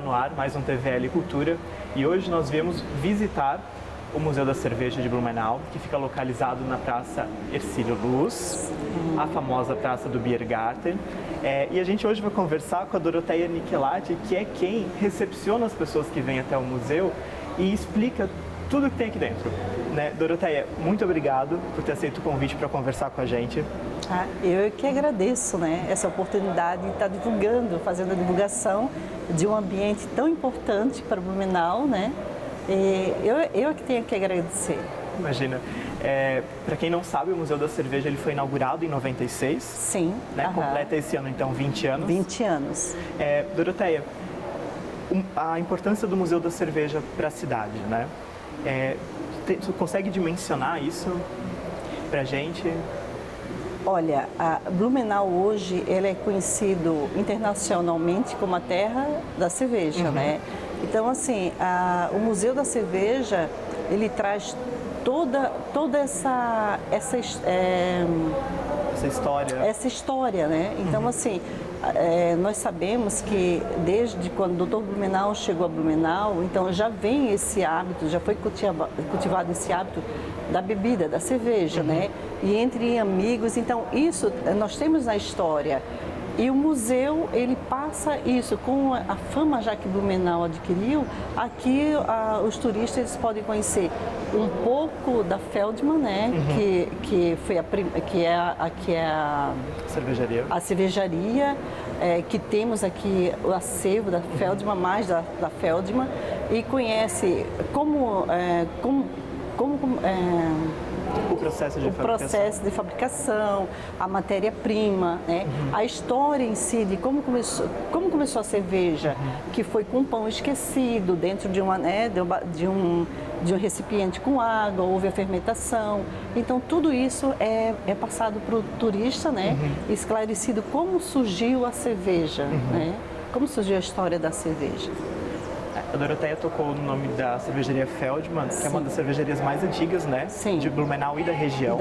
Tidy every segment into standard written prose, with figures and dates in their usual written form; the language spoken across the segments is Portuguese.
no ar mais um TVL Cultura e hoje nós viemos visitar o Museu da Cerveja de Blumenau, que fica localizado na Praça Hercílio Luz, a famosa Praça do Biergarten. E a gente hoje vai conversar com a Doroteia Nichelati, que é quem recepciona as pessoas que vêm até o museu e explica tudo que tem aqui dentro. Né? Doroteia, muito obrigado por ter aceito o convite para conversar com a gente. Eu que agradeço, né, essa oportunidade de estar divulgando, fazendo a divulgação de um ambiente tão importante para Blumenau, né? Eu que tenho que agradecer. Imagina. Para quem não sabe, o Museu da Cerveja ele foi inaugurado em 96. Sim. Né? Completa esse ano, então, 20 anos. 20 anos. Doroteia, a importância do Museu da Cerveja para a cidade, né? Tu consegue dimensionar isso para a gente? Olha, a Blumenau hoje ele é conhecido internacionalmente como a terra da cerveja, né? Então, assim, o Museu da Cerveja, ele traz toda essa história, né? Então, assim, nós sabemos que desde quando o Dr. Blumenau chegou a Blumenau, então já vem esse hábito, já foi cultivado esse hábito da bebida, da cerveja, né? E entre amigos, então isso nós temos na história. E o museu, ele passa isso, com a fama já que Blumenau adquiriu, aqui os turistas eles podem conhecer um pouco da Feldman, né, que é a cervejaria, que temos aqui o acervo da Feldman, mais da Feldman, e conhece o processo de fabricação, a matéria-prima, né? A história em si de como começou a cerveja, que foi com pão esquecido dentro de um recipiente com água, houve a fermentação. Então tudo isso é passado para o turista, né? Esclarecido como surgiu a cerveja, né? Como surgiu a história da cerveja. A Doroteia tocou no nome da cervejaria Feldman, que é uma das cervejarias mais antigas, né? Sim. De Blumenau e da região.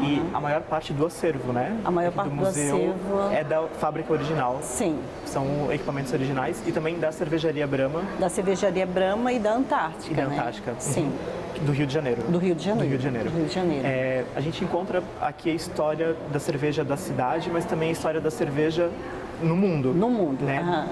E a maior parte do acervo, né? A maior parte do museu acervo é da fábrica original. Sim. São equipamentos originais e também da cervejaria Brahma. Da cervejaria Brahma e da Antártica. E da Antártica. Sim. Do Rio de Janeiro. Do Rio de Janeiro. Do Rio de Janeiro. Do Rio de Janeiro. A gente encontra aqui a história da cerveja da cidade, mas também a história da cerveja no mundo. No mundo, né?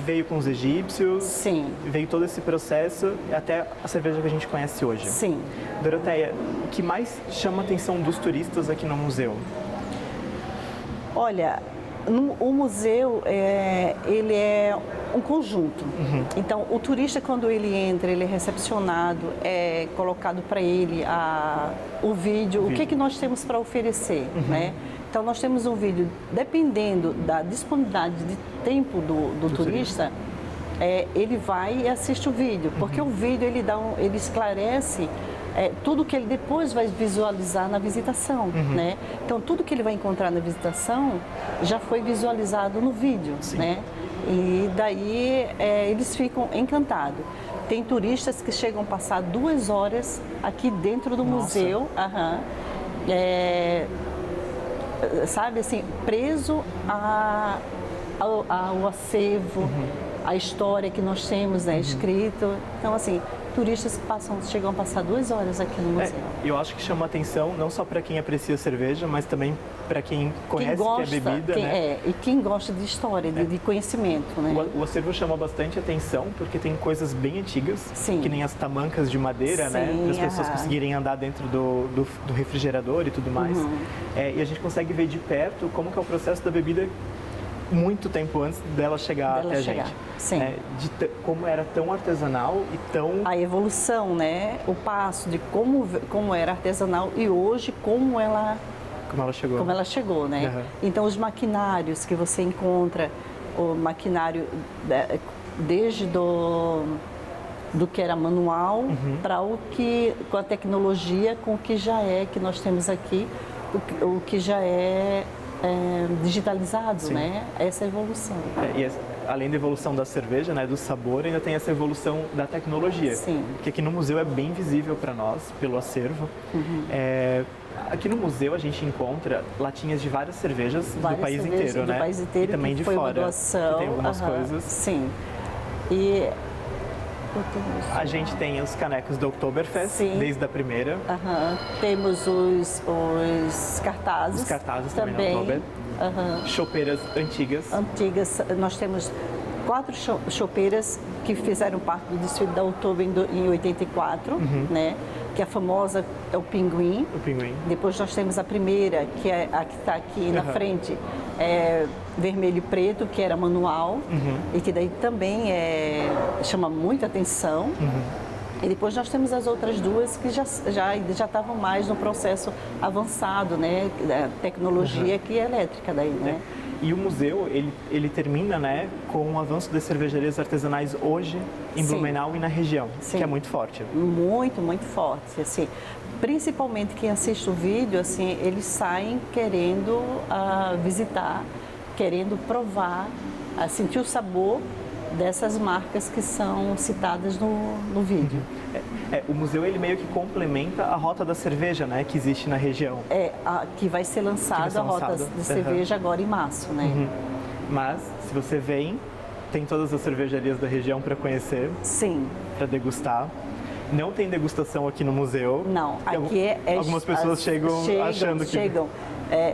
Veio com os egípcios, sim. Veio todo esse processo até a cerveja que a gente conhece hoje. Sim. Doroteia, o que mais chama a atenção dos turistas aqui no museu? Olha, o museu, ele é um conjunto. Então, o turista, quando ele entra, ele é recepcionado, é colocado para ele o vídeo, o que nós temos para oferecer, né? Então, nós temos um vídeo, dependendo da disponibilidade de tempo do turista, ele vai e assiste o vídeo, porque o vídeo ele esclarece tudo que ele depois vai visualizar na visitação, né? Então, tudo que ele vai encontrar na visitação já foi visualizado no vídeo, né? E daí eles ficam encantados. Tem turistas que chegam a passar 2 horas aqui dentro do museu, sabe assim, preso ao acervo, a história que nós temos, né, escrito. Então, assim, turistas que chegam a passar 2 horas aqui no museu. Eu acho que chama atenção não só para quem aprecia cerveja, mas também para quem conhece que é bebida, né? E quem gosta de história, de conhecimento, né? O acervo chama bastante atenção porque tem coisas bem antigas, que nem as tamancas de madeira, né? Para as pessoas conseguirem andar dentro do refrigerador e tudo mais. E a gente consegue ver de perto como que é o processo da bebida muito tempo antes dela chegar até a gente. Sim. Como era tão artesanal e tão... A evolução, né? O passo de como era artesanal e hoje como ela chegou. Como ela chegou, né? Então, os maquinários que você encontra, o maquinário desde do que era manual para com a tecnologia, com o que que nós temos aqui, o que já é digitalizado, né? Essa evolução. Além da evolução da cerveja, né, do sabor, ainda tem essa evolução da tecnologia. Sim. Que aqui no museu é bem visível para nós, pelo acervo. Aqui no museu a gente encontra latinhas de várias cervejas do país inteiro, né? Do país inteiro, e também de foi fora. Uma doação. Que tem algumas coisas. Sim. E a gente tem os canecos do Oktoberfest, Sim. desde a primeira. Temos os cartazes. Os cartazes também no Oktober. Chopeiras antigas. Nós temos 4 chopeiras que fizeram parte do desfile da Oktober em 84, né? Que a famosa é o Pinguim. Depois nós temos a primeira, que é a que está aqui na frente, é vermelho e preto, que era manual, e que daí também chama muita atenção. E depois nós temos as outras duas que já estavam mais no processo avançado, né, da tecnologia que é elétrica daí, né? E o museu, ele termina, né, com o avanço das cervejarias artesanais hoje em Blumenau e na região, que é muito forte. Muito, muito forte, assim. Principalmente quem assiste o vídeo, assim, eles saem querendo visitar, querendo provar, sentir o sabor dessas marcas que são citadas no vídeo. O museu, ele meio que complementa a rota da cerveja, né, que existe na região. Que vai ser lançada a rota de cerveja agora em março, né? Mas, se você vem, tem todas as cervejarias da região para conhecer. Sim. Para degustar. Não tem degustação aqui no museu. Não, aqui algumas pessoas chegam achando que... Chegam,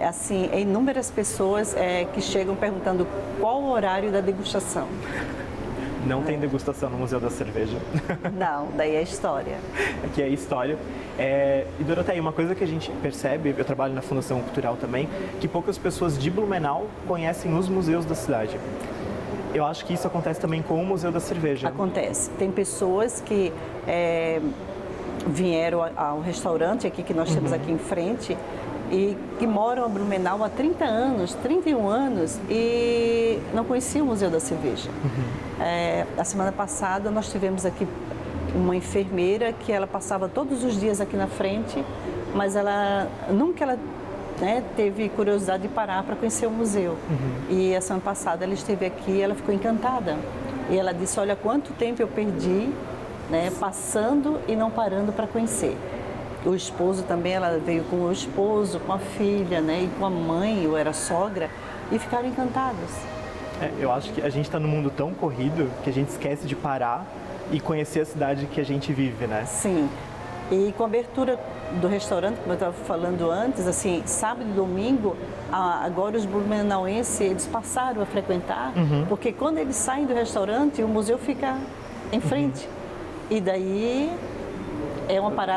assim, inúmeras pessoas que chegam perguntando qual o horário da degustação. Não tem degustação no Museu da Cerveja. Não, daí é história. Aqui é história. E Doroteia, uma coisa que a gente percebe, eu trabalho na Fundação Cultural também, que poucas pessoas de Blumenau conhecem os museus da cidade. Eu acho que isso acontece também com o Museu da Cerveja. Acontece. Tem pessoas que vieram ao restaurante aqui que nós temos aqui em frente e que moram em Blumenau há 30 anos, 31 anos e não conheciam o Museu da Cerveja. A semana passada nós tivemos aqui uma enfermeira que ela passava todos os dias aqui na frente, mas nunca teve curiosidade de parar para conhecer o museu. E a semana passada ela esteve aqui e ela ficou encantada. E ela disse, olha quanto tempo eu perdi, né, passando e não parando para conhecer. O esposo também, ela veio com o esposo, com a filha, né, e com a mãe, ou era sogra, e ficaram encantados. Eu acho que a gente está num mundo tão corrido que a gente esquece de parar e conhecer a cidade que a gente vive, né? Sim. E com a abertura do restaurante, como eu estava falando antes, assim, sábado e domingo, agora os blumenauenses, eles passaram a frequentar, porque quando eles saem do restaurante, o museu fica em frente. E daí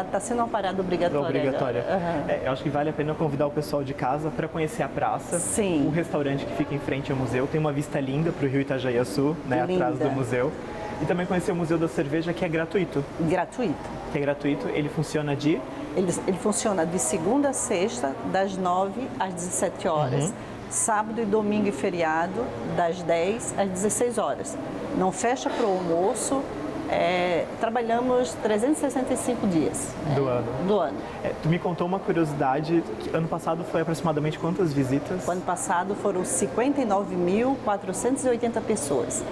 está sendo uma parada obrigatória. Eu acho que vale a pena convidar o pessoal de casa para conhecer a praça. Sim. O restaurante que fica em frente ao museu tem uma vista linda para o Rio Itajaí-Açu, né, atrás do museu. E também conhecer o Museu da Cerveja, que é gratuito. Que é gratuito, ele funciona Ele funciona de segunda a sexta, das 9 às 17 horas. Sábado e domingo e feriado, das 10 às 16 horas. Não fecha para o almoço. Trabalhamos 365 dias do ano. Tu me contou uma curiosidade, que ano passado foi aproximadamente quantas visitas? O ano passado foram 59.480 pessoas.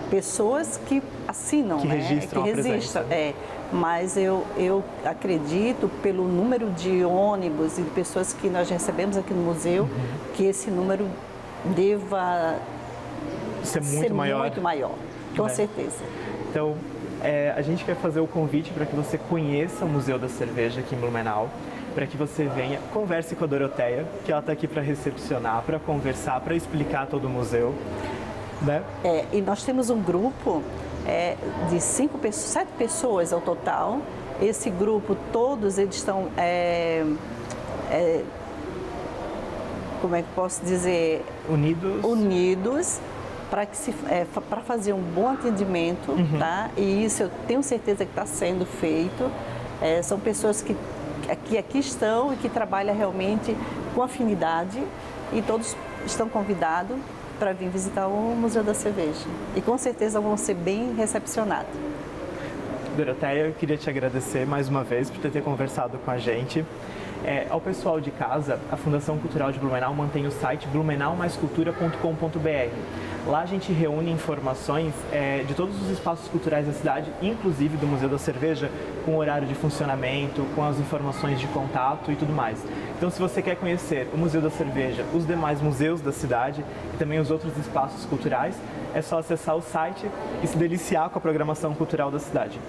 Pessoas que assinam, que registram a presença. Mas eu acredito, pelo número de ônibus e de pessoas que nós recebemos aqui no museu, que esse número deva ser muito maior, com certeza. Então, a gente quer fazer o convite para que você conheça o Museu da Cerveja aqui em Blumenau, para que você venha, converse com a Doroteia, que ela está aqui para recepcionar, para conversar, para explicar todo o museu. Né? E nós temos um grupo de 7 pessoas ao total. Esse grupo, todos eles estão, como é que posso dizer? Unidos para fazer um bom atendimento, tá? E isso eu tenho certeza que está sendo feito. São pessoas que aqui estão e que trabalham realmente com afinidade e todos estão convidados para vir visitar o Museu da Cerveja. E com certeza vão ser bem recepcionados. Doroteia, eu queria te agradecer mais uma vez por ter conversado com a gente. Ao pessoal de casa, a Fundação Cultural de Blumenau mantém o site blumenaumaiscultura.com.br. Lá a gente reúne informações de todos os espaços culturais da cidade, inclusive do Museu da Cerveja, com horário de funcionamento, com as informações de contato e tudo mais. Então, se você quer conhecer o Museu da Cerveja, os demais museus da cidade e também os outros espaços culturais, é só acessar o site e se deliciar com a programação cultural da cidade.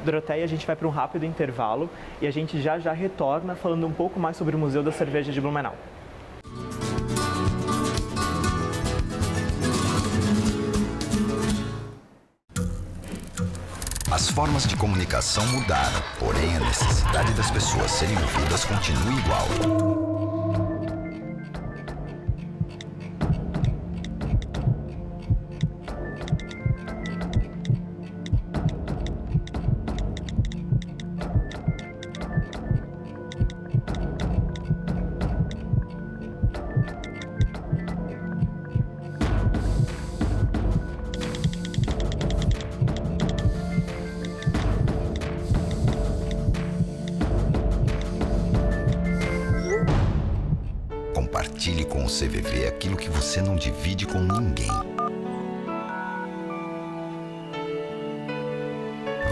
Doroteia, a gente vai para um rápido intervalo e a gente já retorna falando um pouco mais sobre o Museu da Cerveja de Blumenau. As formas de comunicação mudaram, porém a necessidade das pessoas serem ouvidas continua igual. Compartilhe com o CVV aquilo que você não divide com ninguém.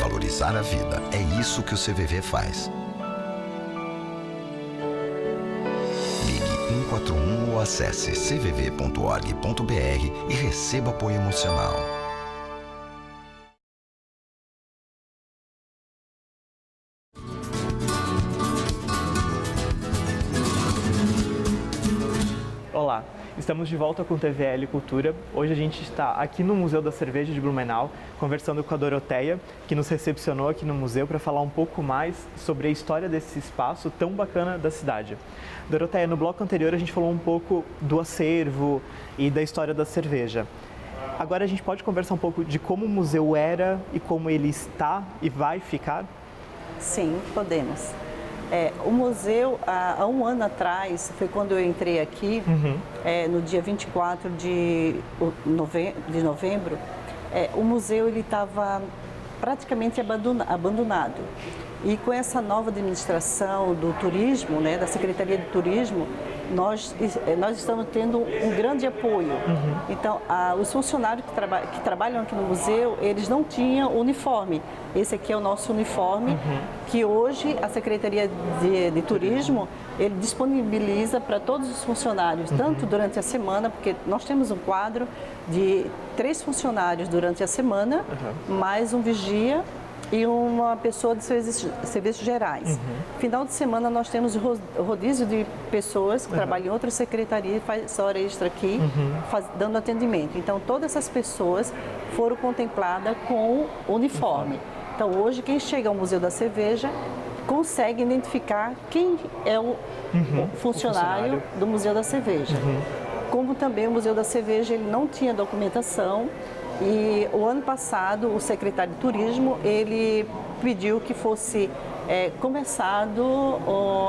Valorizar a vida, é isso que o CVV faz. Ligue 141 ou acesse cvv.org.br e receba apoio emocional. Olá, estamos de volta com o TVL Cultura. Hoje a gente está aqui no Museu da Cerveja de Blumenau, conversando com a Doroteia, que nos recepcionou aqui no museu para falar um pouco mais sobre a história desse espaço tão bacana da cidade. Doroteia, no bloco anterior a gente falou um pouco do acervo e da história da cerveja. Agora a gente pode conversar um pouco de como o museu era e como ele está e vai ficar? Sim, podemos. O museu, há um ano atrás, foi quando eu entrei aqui, no dia 24 de novembro, o museu estava praticamente abandonado. E com essa nova administração do turismo, né, da Secretaria de Turismo, nós estamos tendo um grande apoio. Então, os funcionários que trabalham aqui no museu, eles não tinham uniforme. Esse aqui é o nosso uniforme, que hoje a Secretaria de Turismo, ele disponibiliza para todos os funcionários, tanto durante a semana, porque nós temos um quadro de 3 funcionários durante a semana, mais um vigia e uma pessoa de serviços gerais. Final de semana nós temos rodízio de pessoas que trabalham em outra secretaria e faz hora extra aqui, dando atendimento. Então todas essas pessoas foram contempladas com uniforme. Então hoje quem chega ao Museu da Cerveja consegue identificar quem é o funcionário do Museu da Cerveja. Como também o Museu da Cerveja ele não tinha documentação, e o ano passado o secretário de Turismo ele pediu que fosse começado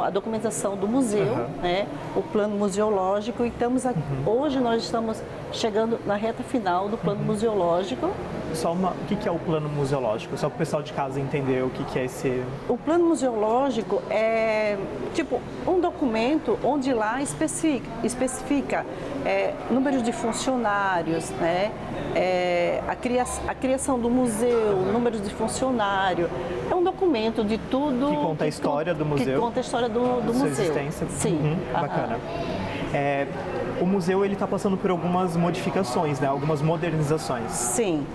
a documentação do museu, né, o plano museológico, e estamos aqui, hoje nós estamos chegando na reta final do plano museológico. O que é o plano museológico? Só para o pessoal de casa entender o que é esse... O plano museológico é tipo um documento onde lá especifica números de funcionários, né? A criação do museu, números de funcionário. É um documento de tudo... Que conta a história do museu. Que conta a história do museu. Existência. Sim. Bacana. O museu está passando por algumas modificações, né? Algumas modernizações. Sim.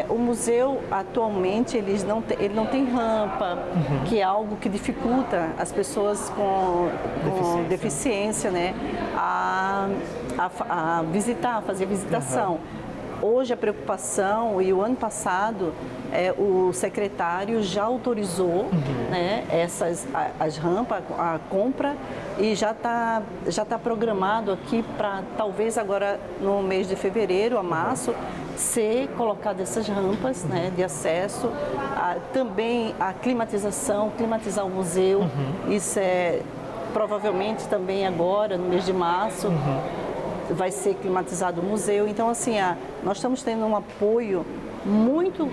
O museu, atualmente, ele não tem rampa, que é algo que dificulta as pessoas com deficiência, né? A visitar, a fazer visitação. Hoje a preocupação, e o ano passado o secretário já autorizou, né, as rampas, a compra, e já tá programado aqui para talvez agora no mês de fevereiro a março ser colocado essas rampas, né, de acesso, também a climatizar o museu. Isso provavelmente também agora no mês de março vai ser climatizado o museu. Então, assim, nós estamos tendo um apoio muito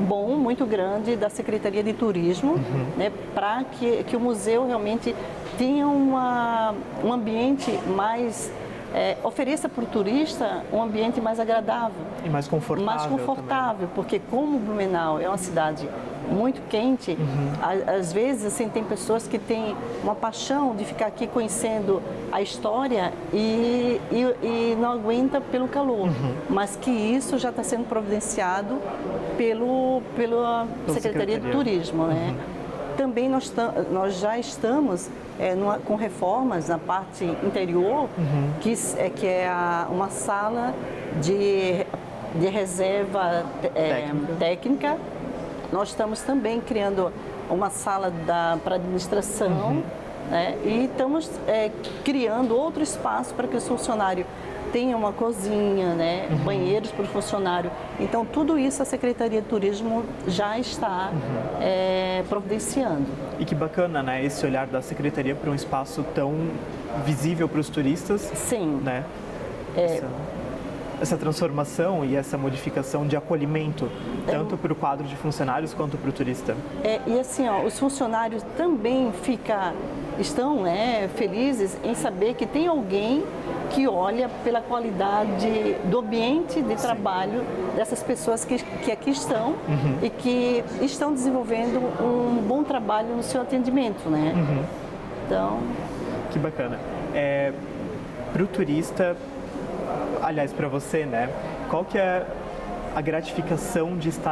bom, muito grande da Secretaria de Turismo, né, para que o museu realmente tenha um ambiente mais... ofereça para o turista um ambiente mais agradável. E mais confortável. Mais confortável, porque como Blumenau é uma cidade muito quente, às vezes assim, tem pessoas que têm uma paixão de ficar aqui conhecendo a história e não aguenta pelo calor, mas que isso já está sendo providenciado pela Secretaria de Turismo, né? Também nós já estamos com reformas na parte interior, que é uma sala de reserva técnica. Nós estamos também criando uma sala para administração, né? E estamos criando outro espaço para que os funcionários tenham uma cozinha, né? Banheiros para o funcionário. Então, tudo isso a Secretaria de Turismo já está providenciando. E que bacana, né? Esse olhar da Secretaria para um espaço tão visível para os turistas. Sim. Né? Essa transformação e essa modificação de acolhimento, tanto para o quadro de funcionários quanto para o turista. E assim, os funcionários também estão felizes em saber que tem alguém que olha pela qualidade do ambiente de trabalho dessas pessoas que aqui estão e que estão desenvolvendo um bom trabalho no seu atendimento, né? Então... Que bacana. Para o turista, aliás, para você, né? Qual que é a gratificação de estar